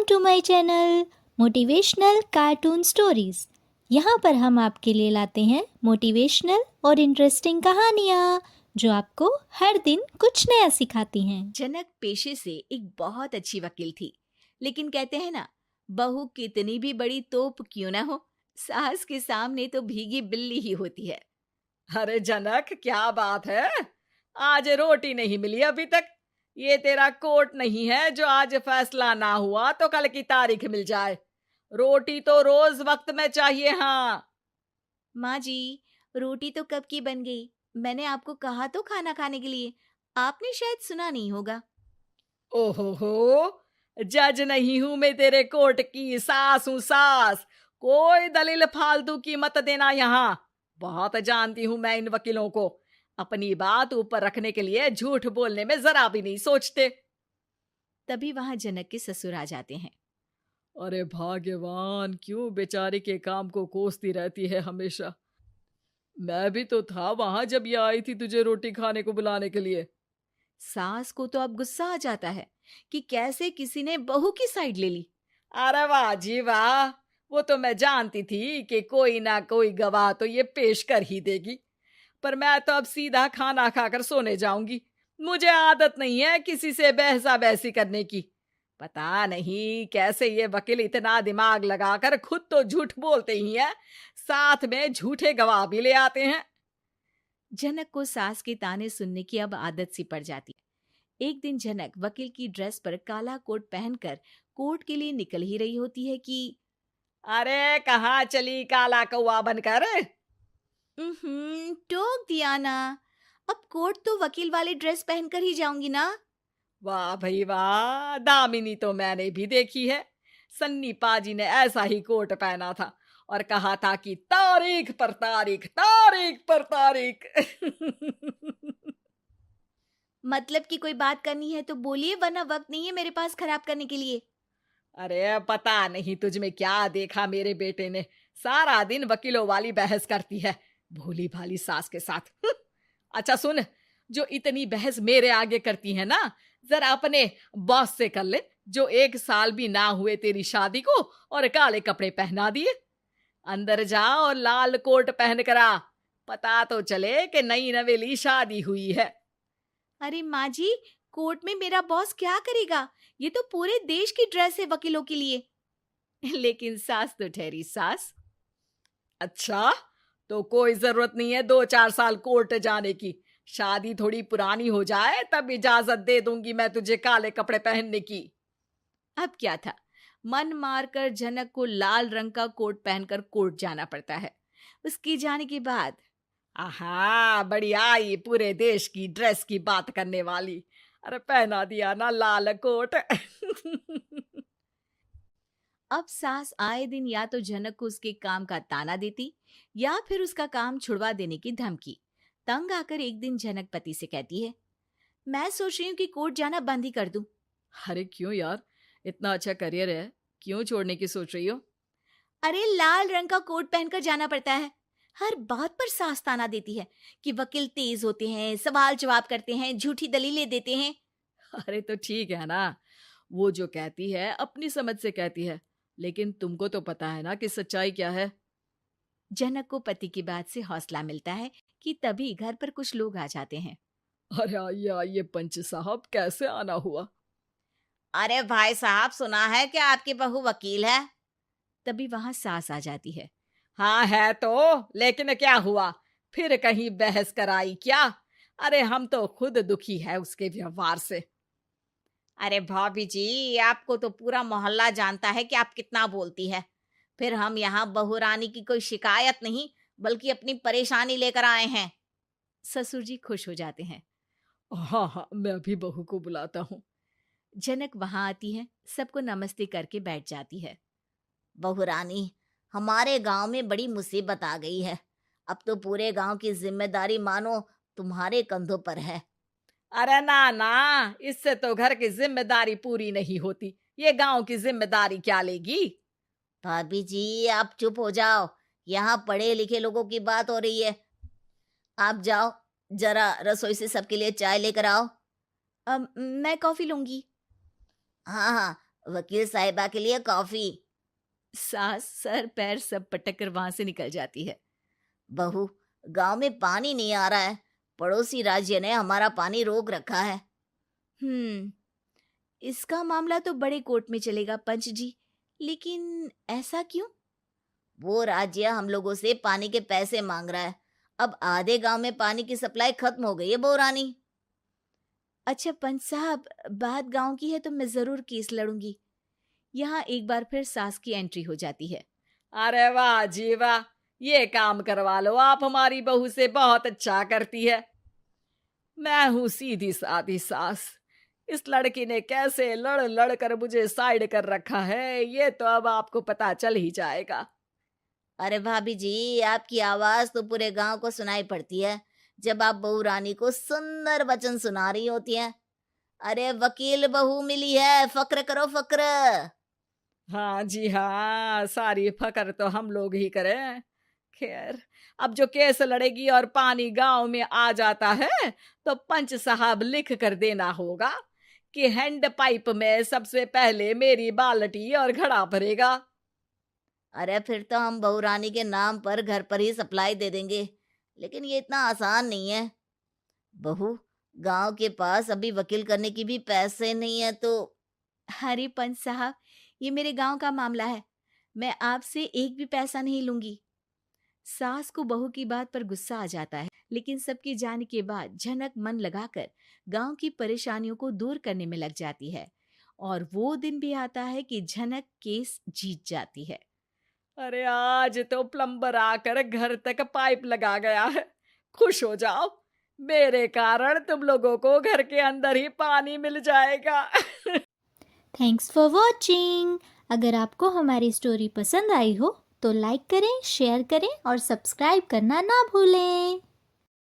To my channel motivational cartoon stories. यहाँ पर हम आपके लिए लाते हैं मोटिवेशनल और इंटरेस्टिंग कहानियाँ जो आपको हर दिन कुछ नया सिखाती हैं। जनक पेशे से एक बहुत अच्छी वकील थी, लेकिन कहते हैं ना, बहू कितनी भी बड़ी तोप क्यों ना हो, सास के सामने तो भीगी बिल्ली ही होती है। अरे जनक, क्या बात है? आज रोटी नहीं मिली अभी तक। ये तेरा कोर्ट नहीं है जो आज फैसला ना हुआ तो कल की तारीख मिल जाए। रोटी तो रोज वक्त में चाहिए। हाँ। माँ जी, रोटी तो कब की बन गई। मैंने आपको कहा तो खाना खाने के लिए, आपने शायद सुना नहीं होगा। ओहो हो, जज नहीं हूं मैं तेरे कोर्ट की, सास हूं सास। कोई दलील फालतू की मत देना यहाँ। बहुत जानती हूं मैं इन वकीलों को। अपनी बात ऊपर रखने के लिए झूठ बोलने में जरा भी नहीं सोचते। तभी वहां जनक के ससुर आ जाते हैं। अरे भाग्यवान, क्यों बेचारी के काम को कोसती रहती है हमेशा। मैं भी तो था वहां जब ये आई थी तुझे रोटी खाने को बुलाने के लिए। सास को तो अब गुस्सा आ जाता है कि कैसे किसी ने बहू की साइड ले ली। अरे वाह जी वाह, वो तो मैं जानती थी कि कोई ना कोई गवाह तो ये पेश कर ही देगी। पर मैं तो अब सीधा खाना खाकर सोने जाऊंगी। मुझे आदत नहीं है किसी से बहसा बहसी करने की। पता नहीं कैसे ये वकील इतना दिमाग लगाकर खुद तो झूठ बोलते ही हैं, साथ में झूठे गवाह भी ले आते हैं। जनक को सास के ताने सुनने की अब आदत सी पड़ जाती है। एक दिन जनक वकील की ड्रेस पर काला कोट पहनकर कोर्ट के लिए निकल ही रही होती है कि अरे कहाँ चली काला कौवा बनकर? टोक दिया ना। अब कोर्ट तो वकील वाली ड्रेस पहनकर ही जाऊंगी ना। वाह भाई वाह, दामिनी तो मैंने भी देखी है। सन्नी पाजी ने ऐसा ही कोट पहना था और कहा था कि तारीख पर तारीख, तारीख पर तारीख। मतलब कि कोई बात करनी है तो बोलिए, वरना वक्त नहीं है मेरे पास खराब करने के लिए। अरे पता नहीं तुझ में क्या देखा मेरे बेटे ने, सारा दिन वकीलों वाली बहस करती है, भोली भाली सास के साथ। अच्छा सुन, जो इतनी बहस मेरे आगे करती है ना, जरा अपने बॉस से कर ले, जो 1 साल भी ना हुए तेरी शादी को और काले कपड़े पहना दिए। अंदर जा और लाल कोट पहन कर आ, पता तो चले कि नई नवेली शादी हुई है। अरे माँ जी, कोर्ट में मेरा बॉस क्या करेगा? ये तो पूरे देश की ड्रेस है वकीलों के लिए। लेकिन सास तो ठहरी सास। अच्छा, तो कोई जरूरत नहीं है 2-4 साल कोर्ट जाने की। शादी थोड़ी पुरानी हो जाए तब इजाजत दे दूंगी मैं तुझे काले कपड़े पहनने की। अब क्या था, मन मारकर जनक को लाल रंग का कोट पहनकर कोर्ट जाना पड़ता है। उसके जाने के बाद आहा, बढ़िया, ये पूरे देश की ड्रेस की बात करने वाली। अरे पहना दिया ना लाल कोट। अब सास आए दिन या तो जनक को उसके काम का ताना देती या फिर उसका काम छुड़वा देने की धमकी। तंग आकर एक दिन जनक पति से कहती है, मैं सोच रही हूँ कि कोर्ट जाना बंद ही कर दूं। अरे क्यों यार, इतना अच्छा करियर है, क्यों छोड़ने की सोच रही हो? अरे लाल रंग का कोट पहनकर जाना पड़ता है। हर बात पर सास ताना देती है कि वकील तेज होते हैं, सवाल जवाब करते हैं, झूठी दलीलें देते हैं। अरे तो ठीक है ना, वो जो कहती है अपनी समझ से कहती है, लेकिन तुमको तो पता है ना कि सच्चाई क्या है। जनक को पति की बात से हौसला मिलता है कि तभी घर पर कुछ लोग आ जाते हैं। अरे आइए आइए पंच साहब, कैसे आना हुआ? अरे भाई साहब, सुना है कि आपकी बहू वकील है। तभी वहां सास आ जाती है। हाँ है तो, लेकिन क्या हुआ? फिर कहीं बहस कराई क्या? अरे हम तो खुद दुखी है उसके व्यवहार से। अरे भाभी जी, आपको तो पूरा मोहल्ला जानता है कि आप कितना बोलती है। फिर हम यहाँ बहू रानी की कोई शिकायत नहीं, बल्कि अपनी परेशानी लेकर आए हैं। ससुर जी खुश हो जाते हैं। हाँ हाँ, मैं भी बहू को बुलाता हूँ। जनक वहां आती है, सबको नमस्ते करके बैठ जाती है। बहू रानी, हमारे गांव में बड़ी मुसीबत आ गई है। अब तो पूरे गांव की जिम्मेदारी मानो तुम्हारे कंधों पर है। अरे ना ना, इससे तो घर की जिम्मेदारी पूरी नहीं होती। ये गांव की जिम्मेदारी क्या लेगी? भाभी जी, आप चुप हो जाओ। यहाँ पढ़े लिखे लोगों की बात हो रही है। आप जाओ, जरा रसोई से सबके लिए चाय लेकर आओ। अब मैं कॉफी लूंगी। हाँ हाँ, वकील साहिबा के लिए कॉफी। सास सर पैर सब पटक कर वहां से निकल जाती है। बहू, गांव में पानी नहीं आ रहा है, पड़ोसी राज्य ने हमारा पानी रोक रखा है। इसका मामला तो बड़े कोर्ट में चलेगा पंच जी, लेकिन ऐसा क्यों? वो राज्य हम लोगों से पानी के पैसे मांग रहा है। अब आधे गांव में पानी की सप्लाई खत्म हो गई है बहुरानी। अच्छा पंच साहब, बात गांव की है तो मैं जरूर केस लड़ूंगी। यहाँ एक बार फिर सास की एंट्री हो जाती है। अरे वाह जी वाह, ये काम करवा लो आप हमारी बहू से, बहुत अच्छा करती है। मैं हूँ सीधी सादी सास, इस लड़की ने कैसे लड़ लड़ कर मुझे साइड कर रखा है ये तो अब आपको पता चल ही जाएगा। अरे भाभी जी, आपकी आवाज तो पूरे गांव को सुनाई पड़ती है जब आप बहू रानी को सुंदर वचन सुना रही होती हैं। अरे वकील बहू मिली है, फक्र करो फक्र। हाँ जी हाँ, सारी फकर तो हम लोग ही करें। खैर, अब जो केस लड़ेगी और पानी गांव में आ जाता है तो पंच साहब लिख कर देना होगा कि हैंड पाइप में सबसे पहले मेरी बाल्टी और घड़ा भरेगा। अरे फिर तो हम बहू रानी के नाम पर घर पर ही सप्लाई दे देंगे, लेकिन ये इतना आसान नहीं है। बहू, गांव के पास अभी वकील करने की भी पैसे नहीं है तो। अरे पंच साहब, ये मेरे गांव का मामला है, मैं आपसे एक भी पैसा नहीं लूंगी। सास को बहू की बात पर गुस्सा आ जाता है, लेकिन सबके जाने के बाद झनक मन लगाकर गांव की परेशानियों को दूर करने में लग जाती है और वो दिन भी आता है कि झनक केस जीत जाती है। अरे आज तो प्लम्बर आकर घर तक पाइप लगा गया है, खुश हो जाओ, मेरे कारण तुम लोगों को घर के अंदर ही पानी मिल जाएगा। Thanks for watching. अगर आपको हमारी स्टोरी पसंद आई हो तो लाइक करें, शेयर करें और सब्सक्राइब करना ना भूलें।